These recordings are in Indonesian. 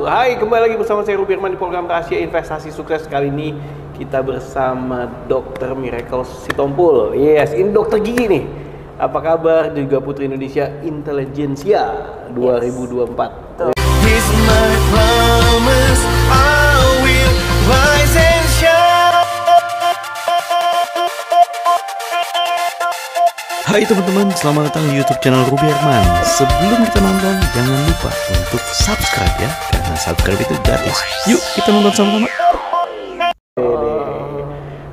Hai, kembali lagi bersama saya Ruby Herman di program Rahasia Investasi Sukses. Kali ini kita bersama Dr. Miracle Sitompul. Yes, ini dokter gigi nih. Apa kabar juga Putri Indonesia Intelijensia 2024? He's my promise, I will rise and shine. Hai teman-teman, selamat datang di YouTube channel Ruby Herman. Sebelum kita nonton, jangan lupa untuk subscribe ya, karena subscribe itu gratis. Yuk kita nonton sama-sama.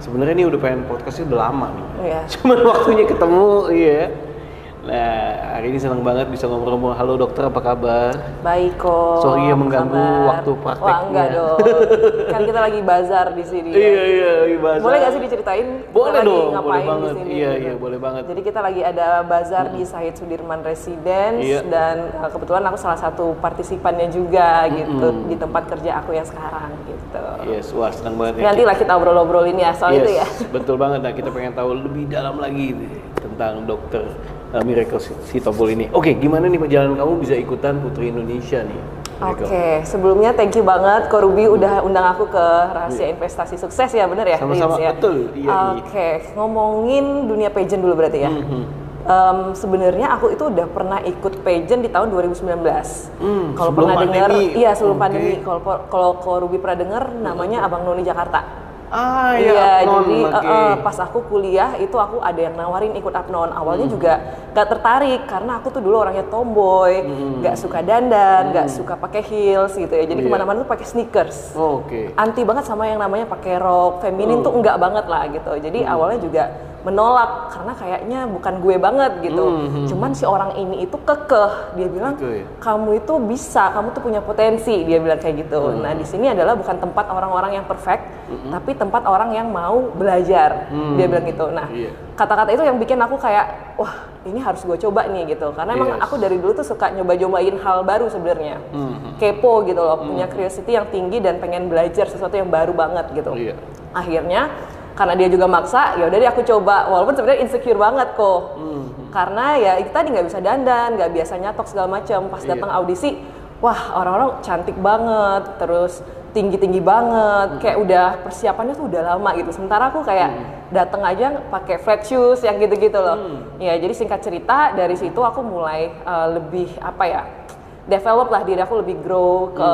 Sebenarnya ini udah pengen podcastnya udah lama nih. Iya. Cuman waktunya ketemu, iya. Nah, hari ini senang banget bisa ngobrol-ngobrol. Halo dokter, apa kabar? Baik kok. Sorry ya mengganggu kabar? waktu prakteknya. Wah enggak dong. Kan kita lagi bazar di sini. Iya, lagi bazar. Boleh nggak sih diceritain? Boleh kita dong, lagi boleh ngapain banget. di sini? Iya, boleh banget. Jadi kita lagi ada bazar di Said Sudirman Residence dan kebetulan aku salah satu partisipannya juga gitu di tempat kerja aku yang sekarang gitu. Yes, wah senang banget ya. Nanti lah kita obrol-obrolin ya soal itu ya. Betul banget. Nah, kita pengen tahu lebih dalam lagi nih, tentang dokter Miracle Sitompul ini. Oke, gimana nih perjalanan kamu bisa ikutan Putri Indonesia nih? Oke, sebelumnya thank you banget Ko Ruby udah undang aku ke Rahasia Investasi Sukses ya, bener ya? Sama-sama, ya? betul. Iya. Oke, ngomongin dunia pageant dulu berarti ya. Sebenarnya aku itu udah pernah ikut pageant di tahun 2019. Kalau pernah dengar, iya sebelum pandemi. Kalau Ko Ruby pernah dengar, namanya Abang Noni Jakarta. Iya, jadi pas aku kuliah itu aku ada yang nawarin ikut Apnon. Awalnya juga gak tertarik karena aku tuh dulu orangnya tomboy, gak suka dandan, gak suka pakai heels gitu ya. Jadi kemana-mana tuh pakai sneakers. Anti banget sama yang namanya pakai rok feminin tuh enggak banget lah gitu. Jadi awalnya juga menolak karena kayaknya bukan gue banget gitu. Cuman si orang ini itu kekeh, dia bilang kamu itu bisa, kamu tuh punya potensi, dia bilang kayak gitu. Nah di sini adalah bukan tempat orang-orang yang perfect, tapi tempat orang yang mau belajar, dia bilang gitu. Nah kata-kata itu yang bikin aku kayak wah ini harus gue coba nih gitu. Karena emang aku dari dulu tuh suka nyoba-nyobain hal baru sebenarnya, kepo gitu loh, punya curiosity yang tinggi dan pengen belajar sesuatu yang baru banget gitu. Akhirnya karena dia juga maksa, ya udah deh aku coba. Walaupun sebenarnya insecure banget kok, karena ya itu tadi nggak bisa dandan, nggak biasa nyatok segala macam. Pas datang audisi, wah orang-orang cantik banget, terus tinggi-tinggi banget, kayak udah persiapannya tuh udah lama gitu. Sementara aku kayak datang aja pakai flat shoes yang gitu-gitu loh. Ya jadi singkat cerita dari situ aku mulai lebih apa ya, develop lah diri aku, lebih grow ke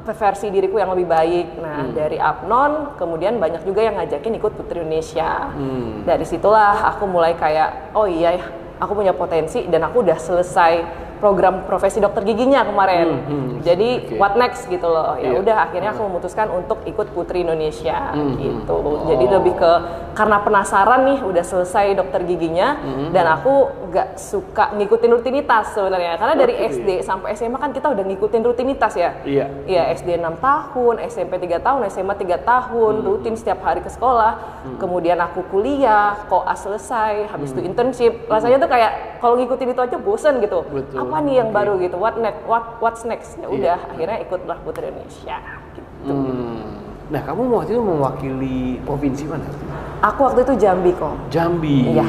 versi diriku yang lebih baik. Nah dari Apnon kemudian banyak juga yang ngajakin ikut Putri Indonesia. Dari situlah aku mulai kayak oh iya ya aku punya potensi dan aku udah selesai program profesi dokter giginya kemarin. Jadi what next gitu loh. Ya udah akhirnya aku memutuskan untuk ikut Putri Indonesia gitu. Jadi lebih ke karena penasaran nih udah selesai dokter giginya dan aku nggak suka ngikutin rutinitas sebenarnya. Karena dari SD sampai SMA kan kita udah ngikutin rutinitas ya. Iya, SD 6 tahun, SMP 3 tahun, SMA 3 tahun, rutin setiap hari ke sekolah. Kemudian aku kuliah, koas selesai, habis itu internship. Rasanya tuh kayak kalau ngikutin itu aja bosen gitu. Apa nih yang baru gitu? What's next? Ya udah, akhirnya ikutlah Putri Indonesia gitu. Nah, kamu waktu itu mewakili provinsi mana? Aku waktu itu Jambi kok. Jambi. Iya.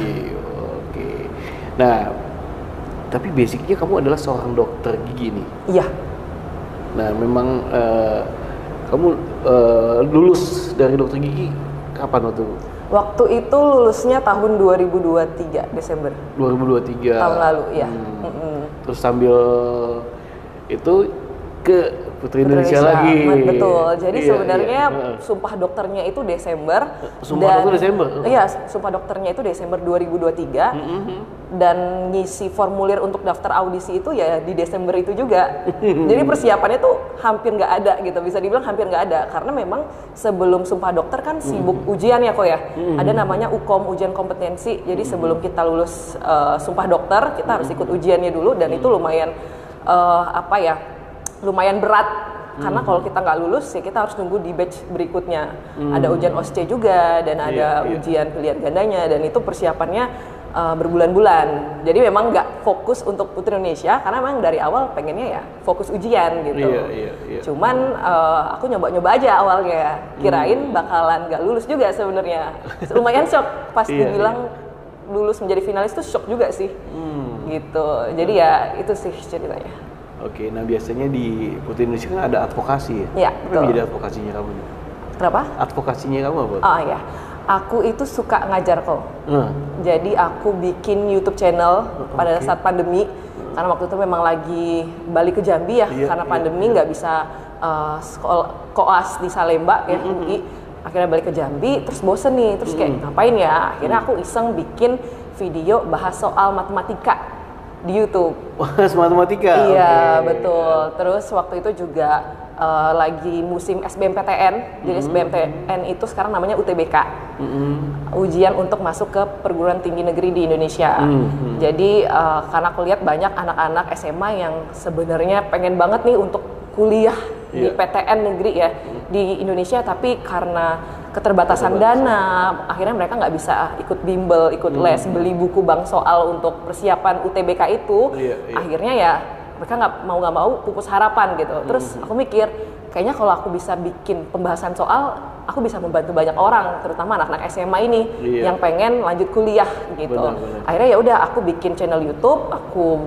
Oke. Nah, tapi basicnya kamu adalah seorang dokter gigi nih. Iya. Nah, memang kamu lulus dari dokter gigi kapan waktu? Waktu itu lulusnya tahun 2023 Desember. 2023. Tahun lalu, ya. Terus sambil itu ke Putri Indonesia lagi. Betul. Jadi sebenarnya sumpah dokternya itu Desember. Sumpah dokter Desember? Iya, sumpah dokternya itu Desember 2023. Dan ngisi formulir untuk daftar audisi itu ya di Desember itu juga. Jadi persiapannya tuh hampir nggak ada gitu. Bisa dibilang hampir nggak ada. Karena memang sebelum sumpah dokter kan sibuk ujian ya kok ya. Ada namanya UKOM, ujian kompetensi. Jadi sebelum kita lulus sumpah dokter, kita harus ikut ujiannya dulu. Dan itu lumayan lumayan berat karena kalau kita nggak lulus ya kita harus nunggu di batch berikutnya. Ada ujian OSCE juga dan ada ujian pilihan gandanya dan itu persiapannya berbulan-bulan. Jadi memang nggak fokus untuk Putri Indonesia karena memang dari awal pengennya ya fokus ujian gitu. Cuman aku nyoba-nyoba aja awalnya, kirain bakalan nggak lulus juga sebenarnya. Lumayan shock pas dibilang lulus menjadi finalis tuh shock juga sih. Gitu. Jadi ya itu sih ceritanya. Oke, nah biasanya di Putri Indonesia kan ada advokasi ya? Iya, Apa yang betul. jadi advokasinya kamu nih? Kenapa? Advokasinya kamu apa? Oh ya, aku itu suka ngajar kok. Nah, Jadi aku bikin YouTube channel pada Oke. saat pandemi. Karena waktu itu memang lagi balik ke Jambi ya, Iya, karena iya, pandemi nggak bisa koas di Salemba ya, UI. Akhirnya balik ke Jambi, terus bosen nih, terus kayak ngapain ya? Akhirnya aku iseng bikin video bahas soal matematika di YouTube. Wah, matematika. Iya, Oke. betul. Terus waktu itu juga lagi musim SBMPTN. Jadi SBMPTN itu sekarang namanya UTBK. Ujian untuk masuk ke perguruan tinggi negeri di Indonesia. Jadi karena aku lihat banyak anak-anak SMA yang sebenarnya pengen banget nih untuk kuliah di Iya. PTN negeri ya di Indonesia, tapi karena keterbatasan dana, akhirnya mereka nggak bisa ikut bimbel, ikut les, beli buku bank soal untuk persiapan UTBK itu. Iya, iya. Akhirnya ya mereka nggak mau pupus harapan gitu. Terus aku mikir, kayaknya kalau aku bisa bikin pembahasan soal, aku bisa membantu banyak orang, terutama anak-anak SMA ini Iya. yang pengen lanjut kuliah gitu. Benar. Akhirnya ya udah aku bikin channel YouTube, aku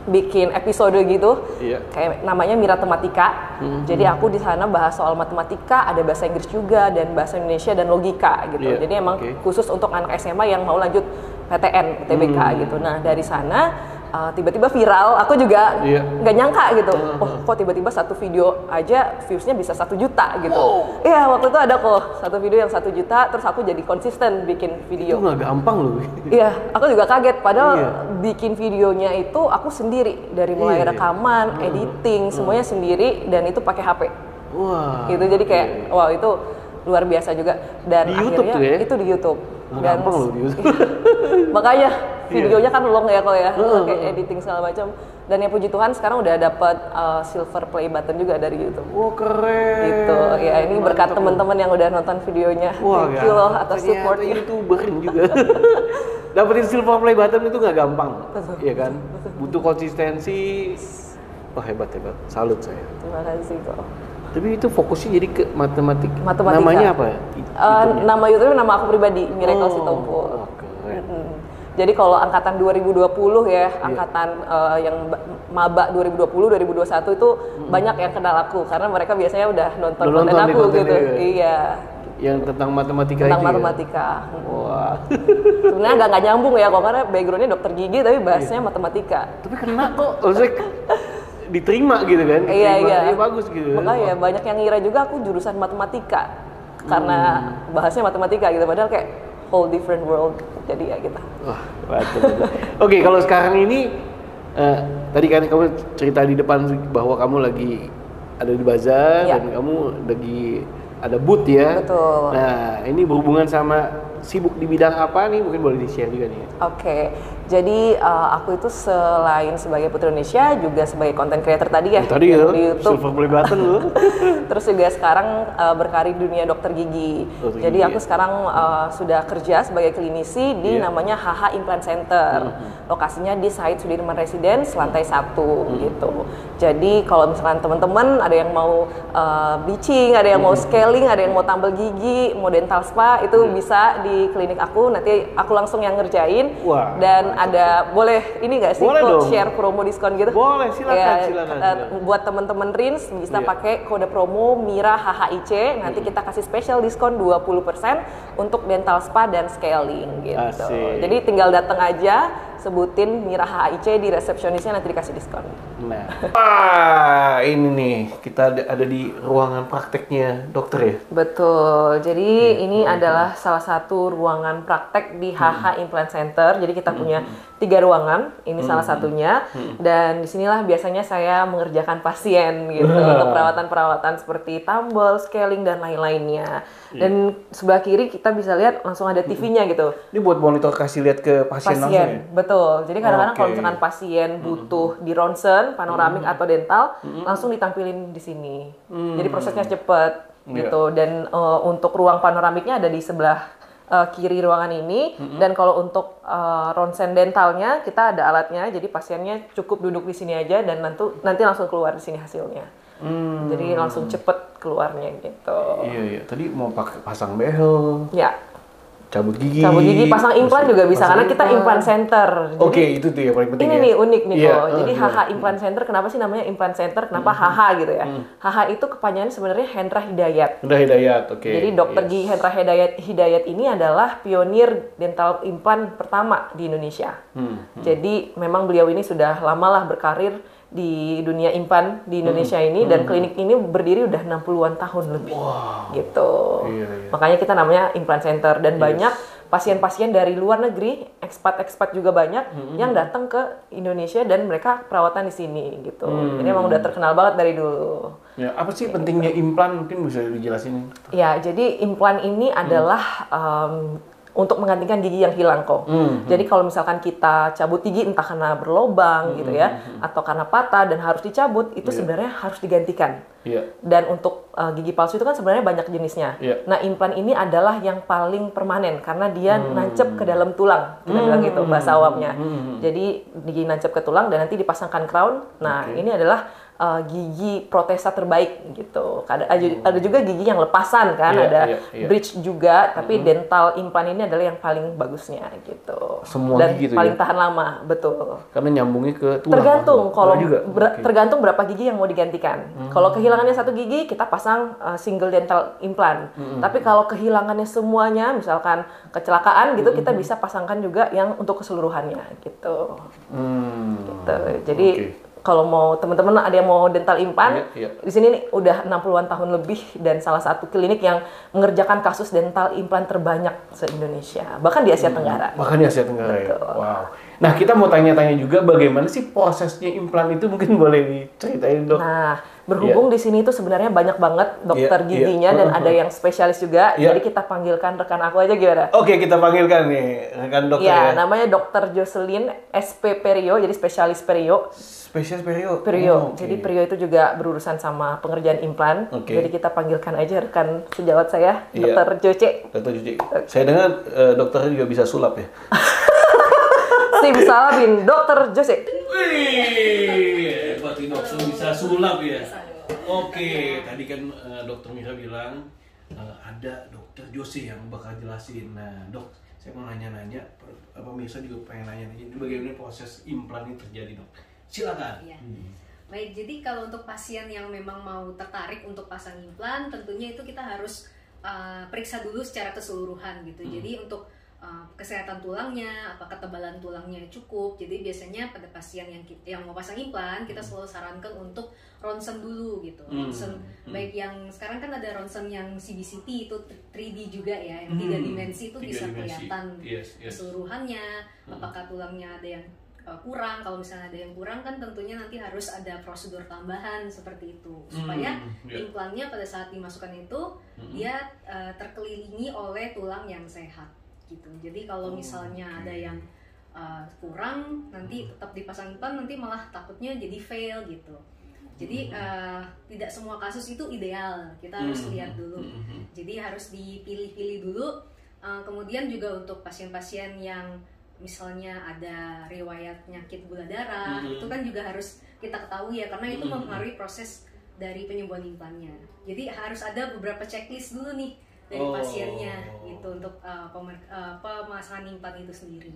bikin episode gitu, Iya. kayak namanya Miratematika. Jadi aku di sana bahas soal matematika, ada bahasa Inggris juga dan bahasa Indonesia dan logika gitu. Iya, Jadi emang oke. khusus untuk anak SMA yang mau lanjut PTN, UTBK gitu. Nah dari sana tiba-tiba viral, aku juga Iya. nggak nyangka gitu. Oh kok tiba-tiba satu video aja viewsnya bisa 1 juta gitu. Iya waktu itu ada kok satu video yang 1 juta, terus aku jadi konsisten bikin Itu video. nggak gampang loh. Iya, aku juga kaget. Padahal Iya. bikin videonya itu aku sendiri, dari mulai Iya. rekaman, editing, semuanya sendiri, dan itu pakai HP. Wah. Gitu, jadi kayak, wow itu luar biasa juga. Dan Di YouTube akhirnya tuh ya? itu di YouTube. Nggak gampang loh di YouTube. Makanya Iya. videonya kan long ya kok ya, pakai editing segala macam. Dan ya puji Tuhan sekarang udah dapat silver play button juga dari YouTube. Wah, keren. Gitu. Ya ini berkat Mantap loh. teman-teman yang udah nonton videonya. Wah, Thank you loh atas ternyata supportnya. YouTuberin juga. Dapetin silver play button itu nggak gampang, iya kan? Butuh konsistensi. Wah, hebat. Salut saya. Terima kasih kok. Tapi itu fokusnya jadi ke matematika. Matematika. Namanya apa ya? Nama YouTube nama aku pribadi, Miracle Sitompul. Wah, keren. Jadi kalau angkatan 2020 ya, angkatan yang maba 2020, 2021 itu banyak yang kenal aku karena mereka biasanya udah nonton Udah konten nonton di aku kontennya gitu. ya? Iya, Yang tentang matematika tentang itu ya? matematika. Wah. Sebenarnya nggak nyambung ya kok karena backgroundnya dokter gigi tapi bahasnya matematika. Tapi kena kok. Maksudnya diterima gitu kan? Iya. Iya, bagus gitu. Makanya banyak yang ngira juga aku jurusan matematika karena bahasnya matematika gitu. Padahal kayak whole different world. Jadi ya gitu. Wah, betul. Oke, kalau sekarang ini tadi kan kamu cerita di depan bahwa kamu lagi ada di bazar Iya. dan kamu lagi ada booth ya. Betul. Nah, ini berhubungan sama sibuk di bidang apa nih? Mungkin boleh di-share juga nih. Oke, jadi aku itu selain sebagai Putri Indonesia juga sebagai content creator tadi ya Tadi yang ya, di YouTube. silver play button loh. Terus juga sekarang berkarir di dunia dokter gigi. Dokter Jadi gigi, aku ya. sekarang sudah kerja sebagai klinisi di Iya. namanya HH Implant Center. Lokasinya di Said Sudirman Residence lantai 1 gitu. Jadi kalau misalkan teman-teman ada yang mau bleaching, ada yang mau scaling, ada yang mau tambal gigi, mau dental spa itu bisa di klinik aku. Nanti aku langsung yang ngerjain. Wah, Dan ada boleh ini nggak sih Boleh kok dong. share promo diskon gitu? Boleh, silakan, Ya, silakan. buat teman-teman Rins bisa Iya. pakai kode promo Mira HHIC. Nanti kita kasih special diskon 20% untuk dental spa dan scaling gitu. Asik. Jadi tinggal datang aja, sebutin Mira HHIC di resepsionisnya nanti dikasih diskon. Nah. Wah, ini nih kita ada di ruangan prakteknya dokter ya. Betul. Jadi ini adalah salah satu ruangan praktek di HH Implant Center. Jadi kita punya 3 ruangan. Ini salah satunya. Dan disinilah biasanya saya mengerjakan pasien gitu untuk perawatan-perawatan seperti tumble, scaling dan lain-lainnya. Dan sebelah kiri kita bisa lihat langsung ada TV-nya gitu. Ini buat monitor kasih lihat ke pasien langsung ya. Betul. Jadi kadang-kadang kalau Oke. misalkan pasien butuh di ronsen, panoramik atau dental, langsung ditampilin di sini. Jadi prosesnya cepet gitu. Dan untuk ruang panoramiknya ada di sebelah kiri ruangan ini. Dan kalau untuk ronsen dentalnya kita ada alatnya. Jadi pasiennya cukup duduk di sini aja dan nanti langsung keluar di sini hasilnya. Jadi langsung cepet keluarnya gitu. Iya. Tadi mau pakai pasang behel. Ya. cabut gigi. Cabut gigi, pasang implan juga bisa karena kita implant center. Oke, itu tuh yang paling penting. Ini ya? nih unik nih Iya, kok. Jadi HH Implant Center, kenapa sih namanya implant center? Kenapa HH gitu ya? HH itu kepanjangannya sebenarnya Hendra Hidayat. Udah Hidayat, oke. Jadi dokter gigi Hendra Hidayat ini adalah pionir dental implant pertama di Indonesia. Jadi memang beliau ini sudah lamalah berkarir di dunia implan di Indonesia ini dan klinik ini berdiri udah 60-an tahun lebih. Gitu. Iya. Makanya kita namanya implant center dan banyak pasien-pasien dari luar negeri, ekspat juga banyak yang datang ke Indonesia dan mereka perawatan di sini gitu. Ini emang udah terkenal banget dari dulu. Ya, apa sih pentingnya implan? Mungkin bisa dijelasin. Ya, jadi implan ini adalah untuk menggantikan gigi yang hilang kok. Jadi kalau misalkan kita cabut gigi entah karena berlobang gitu ya, atau karena patah dan harus dicabut, itu sebenarnya harus digantikan. Dan untuk gigi palsu itu kan sebenarnya banyak jenisnya. Nah, implan ini adalah yang paling permanen karena dia nancep ke dalam tulang. Kita bilang gitu bahasa awamnya. Jadi gigi nancep ke tulang dan nanti dipasangkan crown. Nah, ini adalah gigi protesa terbaik gitu. Ada juga gigi yang lepasan kan, ada bridge juga, tapi dental implan ini adalah yang paling bagusnya gitu. Semua dan gigi paling tahan lama, betul. Karena nyambungnya ke tulang. Tergantung kalau juga. tergantung berapa gigi yang mau digantikan. Kalau kehilangannya satu gigi, kita pasang single dental implant. Tapi kalau kehilangannya semuanya, misalkan kecelakaan gitu, kita bisa pasangkan juga yang untuk keseluruhannya gitu. Gitu. Jadi kalau mau teman-teman ada yang mau dental implant, di sini nih udah 60-an tahun lebih dan salah satu klinik yang mengerjakan kasus dental implant terbanyak se-Indonesia, bahkan di Asia Tenggara. Bahkan di Asia Tenggara ya. Wow. Nah, kita mau tanya-tanya juga bagaimana sih prosesnya implan itu, mungkin boleh diceritain, Dok? Nah, berhubung di sini tuh sebenarnya banyak banget dokter giginya dan ada yang spesialis juga. Jadi kita panggilkan rekan aku aja gimana? Oke, kita panggilkan nih rekan dokter ya. Namanya Dr. Jocelyn SP Perio, jadi spesialis perio. Spesialis perio. Perio. Jadi perio itu juga berurusan sama pengerjaan implan. Jadi kita panggilkan aja rekan sejawat saya, Dr. Joce. Dr. Joce. Saya dengar dokternya juga bisa sulap ya. Simsalabim, Dr. Joce. Wih, berarti dokter bisa sulap ya. Oke, tadi kan Dokter Mira bilang ada Dokter Joce yang bakal jelasin. Nah, Dok, saya mau nanya-nanya, pemirsa juga pengen nanya ini bagaimana proses implan ini terjadi, Dok. Silakan. Iya. Baik, jadi kalau untuk pasien yang memang mau tertarik untuk pasang implan, tentunya itu kita harus periksa dulu secara keseluruhan gitu. Jadi untuk kesehatan tulangnya, apakah ketebalan tulangnya cukup. Jadi biasanya pada pasien yang mau pasang implan, kita selalu sarankan untuk ronsen dulu gitu. Ronsen baik yang sekarang kan ada ronsen yang CBCT itu 3D juga ya, yang 3 dimensi itu bisa kelihatan keseluruhannya, apakah tulangnya ada yang kurang. Kalau misalnya ada yang kurang kan tentunya nanti harus ada prosedur tambahan seperti itu supaya implannya pada saat dimasukkan itu dia terkelilingi oleh tulang yang sehat gitu. Jadi kalau misalnya ada yang kurang, nanti tetap dipasang implan, nanti malah takutnya jadi fail gitu. Jadi tidak semua kasus itu ideal, kita harus lihat dulu. Jadi harus dipilih-pilih dulu. Kemudian juga untuk pasien-pasien yang misalnya ada riwayat penyakit gula darah, itu kan juga harus kita ketahui ya, karena itu mempengaruhi proses dari penyembuhan implannya. Jadi harus ada beberapa checklist dulu nih dari pasiennya gitu untuk pemasangan implan itu sendiri.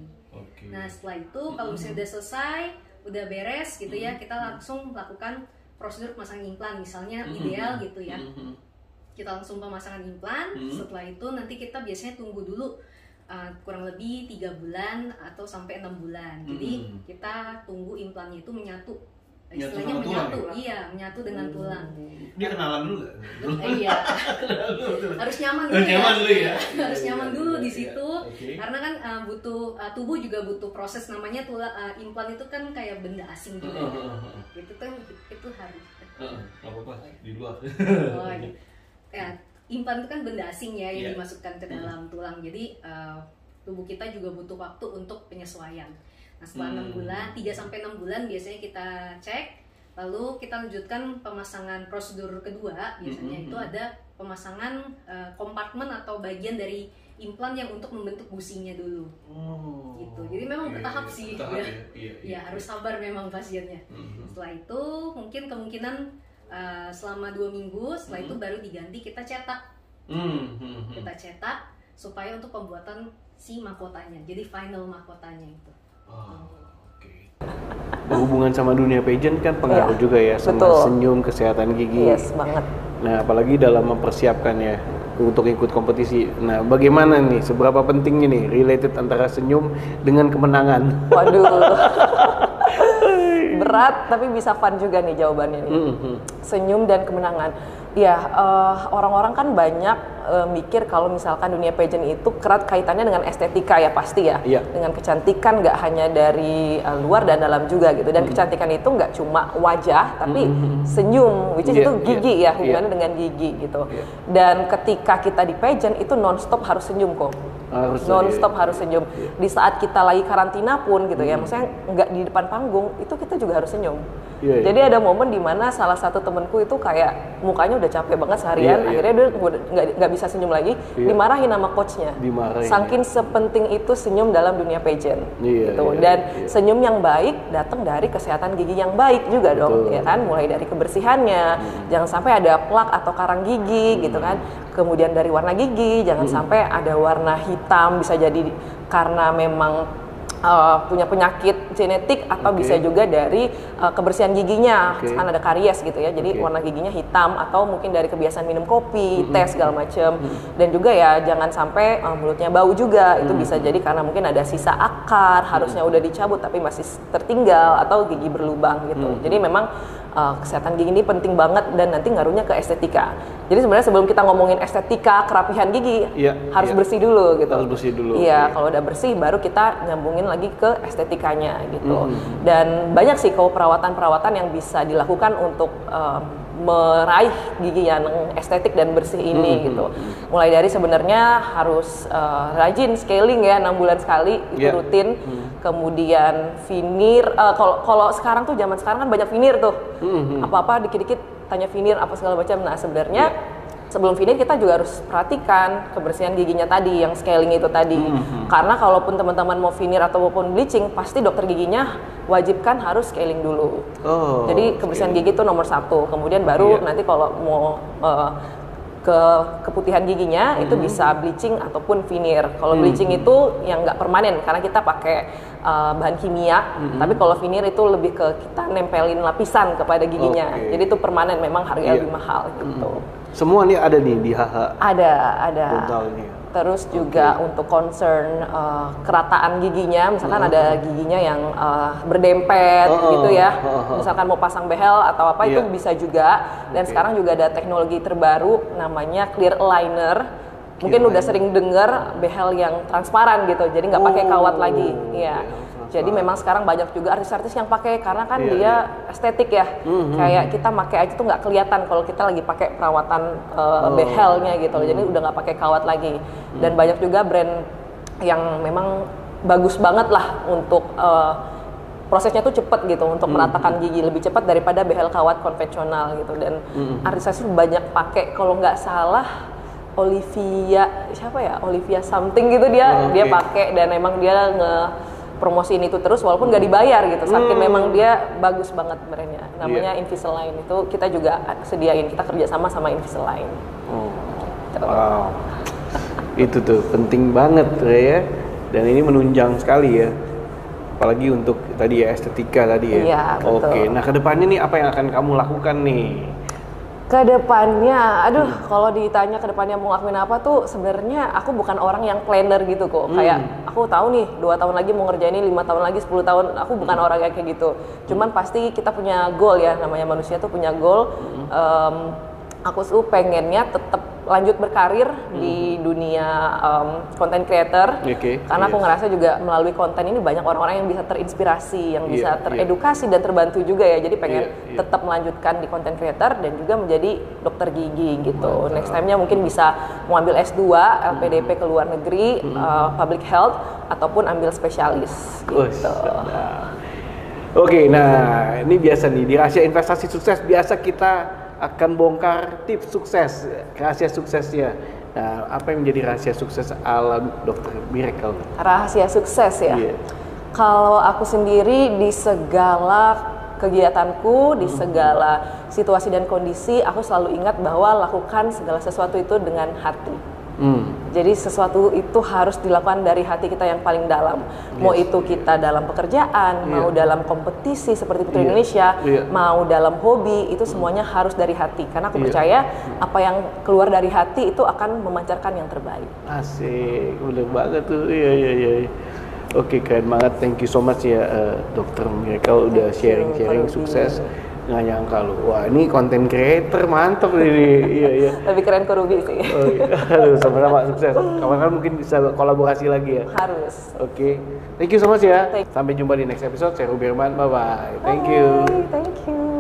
Nah setelah itu kalau misalnya udah selesai, udah beres gitu ya, kita langsung lakukan prosedur pemasangan implan. Misalnya ideal gitu ya, kita langsung pemasangan implan. Setelah itu nanti kita biasanya tunggu dulu kurang lebih 3 bulan atau sampai 6 bulan. Jadi kita tunggu implannya itu menyatu. Istilahnya menyatu, menyatu dengan tulang. Dia kenalan dulu nggak? Iya, harus nyaman dulu ya. Harus nyaman dulu di situ, karena kan tubuh juga butuh proses, namanya implan itu kan kayak benda asing juga. Itu kan itu harus. Nggak apa-apa di luar. Ya, implan itu kan benda asing ya yang dimasukkan ke dalam tulang. Jadi tubuh kita juga butuh waktu untuk penyesuaian. Nah, setelah 6 bulan, 3-6 bulan biasanya kita cek, lalu kita lanjutkan pemasangan prosedur kedua. Biasanya itu ada pemasangan kompartemen atau bagian dari implan yang untuk membentuk gusinya dulu. Gitu. Jadi memang bertahap sih. Ya, harus sabar memang pasiennya. Setelah itu mungkin kemungkinan selama 2 minggu, setelah itu baru diganti, kita cetak. Kita cetak. supaya untuk pembuatan si mahkotanya, jadi final mahkotanya itu. Berhubungan sama dunia pageant kan pengaruh Iya, juga ya sama betul. senyum, kesehatan gigi. Yes, banget. Nah, apalagi dalam mempersiapkannya untuk ikut kompetisi. Nah, bagaimana nih, seberapa pentingnya nih related antara senyum dengan kemenangan? Waduh. Berat tapi bisa fun juga nih jawabannya nih. Senyum dan kemenangan. Ya, orang-orang kan banyak mikir kalau misalkan dunia pageant itu erat kaitannya dengan estetika ya pasti ya. Iya. Dengan kecantikan nggak hanya dari luar dan dalam juga gitu. Dan kecantikan itu nggak cuma wajah tapi senyum, which is Iya, itu gigi iya, ya, hubungannya iya. dengan gigi gitu. Iya. Dan ketika kita di pageant itu non-stop harus senyum kok. Harus, Non-stop iya. harus senyum. Di saat kita lagi karantina pun gitu ya, maksudnya nggak di depan panggung, itu kita juga harus senyum. Iya, iya. Jadi ada momen di mana salah satu temenku itu kayak mukanya udah capek banget seharian, Iya, iya. akhirnya dia nggak bisa senyum lagi, Iya. dimarahin sama coachnya. Dimarahin, Saking sepenting itu senyum dalam dunia pageant. Iya, gitu. iya, Dan iya. senyum yang baik datang dari kesehatan gigi yang baik juga dong, Betul. ya kan? Mulai dari kebersihannya, jangan sampai ada plak atau karang gigi gitu kan. Kemudian dari warna gigi, jangan sampai ada warna hitam, bisa jadi karena memang punya penyakit genetik atau Oke. bisa juga dari kebersihan giginya, Oke. kan ada karies gitu ya, jadi Oke. warna giginya hitam atau mungkin dari kebiasaan minum kopi, teh segala macam. Dan juga ya jangan sampai mulutnya bau juga, itu bisa jadi karena mungkin ada sisa akar, harusnya udah dicabut tapi masih tertinggal atau gigi berlubang gitu. Jadi memang kesehatan gigi ini penting banget dan nanti ngaruhnya ke estetika. Jadi sebenarnya sebelum kita ngomongin estetika, kerapihan gigi, Iya, harus iya. bersih dulu gitu. Harus bersih dulu, Iya, oke. kalau udah bersih baru kita nyambungin lagi ke estetikanya gitu. Dan banyak sih kalau perawatan-perawatan yang bisa dilakukan untuk meraih gigi yang estetik dan bersih ini gitu. Mulai dari sebenarnya harus rajin scaling ya 6 bulan sekali itu Iya. rutin. Kemudian veneer, kalau sekarang tuh zaman sekarang kan banyak veneer tuh. Apa-apa dikit-dikit tanya veneer apa segala macam. Nah, sebenarnya sebelum veneer kita juga harus perhatikan kebersihan giginya tadi, yang scaling itu tadi. Karena kalaupun teman-teman mau veneer ataupun bleaching, pasti dokter giginya wajibkan harus scaling dulu. Oh, Jadi kebersihan gigi itu nomor 1. Kemudian baru Iya. nanti kalau mau ke keputihan giginya itu bisa bleaching ataupun veneer. Kalau bleaching itu yang nggak permanen karena kita pakai bahan kimia. Tapi kalau veneer itu lebih ke kita nempelin lapisan kepada giginya. Oke. Jadi itu permanen, memang harganya Iya. lebih mahal gitu. Semua nih ada nih di HH Ada. Total nih. Terus juga untuk concern kerataan giginya, misalkan ada giginya yang berdempet gitu ya. Misalkan mau pasang behel atau apa itu Iya. bisa juga. Dan sekarang juga ada teknologi terbaru namanya clear aligner. Mungkin udah sering dengar behel yang transparan gitu, jadi nggak pakai kawat lagi. Iya. Jadi memang sekarang banyak juga artis-artis yang pakai karena kan Iya, dia iya. estetik ya. Kayak kita pakai aja tuh nggak kelihatan kalau kita lagi pakai perawatan behelnya gitu loh. Jadi udah nggak pakai kawat lagi. Dan banyak juga brand yang memang bagus banget lah untuk prosesnya tuh cepet gitu untuk meratakan gigi lebih cepat daripada behel kawat konvensional gitu. Dan artis-artis banyak pakai, kalau nggak salah Olivia siapa ya, Olivia something gitu dia Oke. pakai dan emang dia promosiin itu terus walaupun nggak dibayar gitu, saking memang dia bagus banget brandnya, namanya Invisalign. Itu kita juga sediain, kita kerja sama Invisalign. Wow. Itu tuh penting banget ya. Dan ini menunjang sekali ya. Apalagi untuk tadi ya estetika tadi ya. Iya, betul. Oke, nah kedepannya nih apa yang akan kamu lakukan nih? Kedepannya, aduh, kalau ditanya kedepannya mau ngelakuin apa tuh, sebenarnya aku bukan orang yang planner gitu kok. Kayak aku tahu nih 2 tahun lagi mau ngerjain ini, 5 tahun lagi, 10 tahun. Aku bukan orang yang kayak gitu. Cuman pasti kita punya goal ya, namanya manusia tuh punya goal. Aku tuh pengennya tetap lanjut berkarir di dunia content creator. Oke, Karena aku yes. ngerasa juga melalui konten ini banyak orang-orang yang bisa terinspirasi, yang bisa Iya, teredukasi dan terbantu juga ya. Jadi pengen Iya. tetap melanjutkan di content creator dan juga menjadi dokter gigi gitu. Next time-nya mungkin bisa mau ambil S2, LPDP ke luar negeri, public health, ataupun ambil spesialis Wih, gitu. sedap. Oke, nah ini biasa nih di rahasia investasi sukses biasa kita akan bongkar tips sukses, rahasia suksesnya. Nah, apa yang menjadi rahasia sukses ala Dr. Miracle? Rahasia sukses ya. Iya. Kalau aku sendiri di segala kegiatanku, di segala situasi dan kondisi, aku selalu ingat bahwa lakukan segala sesuatu itu dengan hati. Jadi sesuatu itu harus dilakukan dari hati kita yang paling dalam. Mau itu kita dalam pekerjaan, mau dalam kompetisi seperti Putri Indonesia, mau dalam hobi, itu semuanya harus dari hati. Karena aku percaya apa yang keluar dari hati itu akan memancarkan yang terbaik. Asik, bener banget tuh. Iya. Oke, keren banget. Thank you so much ya, Dokter Miracle udah sharing-sharing sukses. Nggak nyangka lu. Wah, ini konten creator mantap ini. Iya. Lebih keren ke Ruby sih. Oh, iya. Aduh, sama-sama sukses. Kapan-kapan mungkin bisa kolaborasi lagi ya. Harus. Oke. Thank you so much ya. Sampai jumpa di next episode. Saya Ruby Herman. Bye-bye. Thank you. Thank you.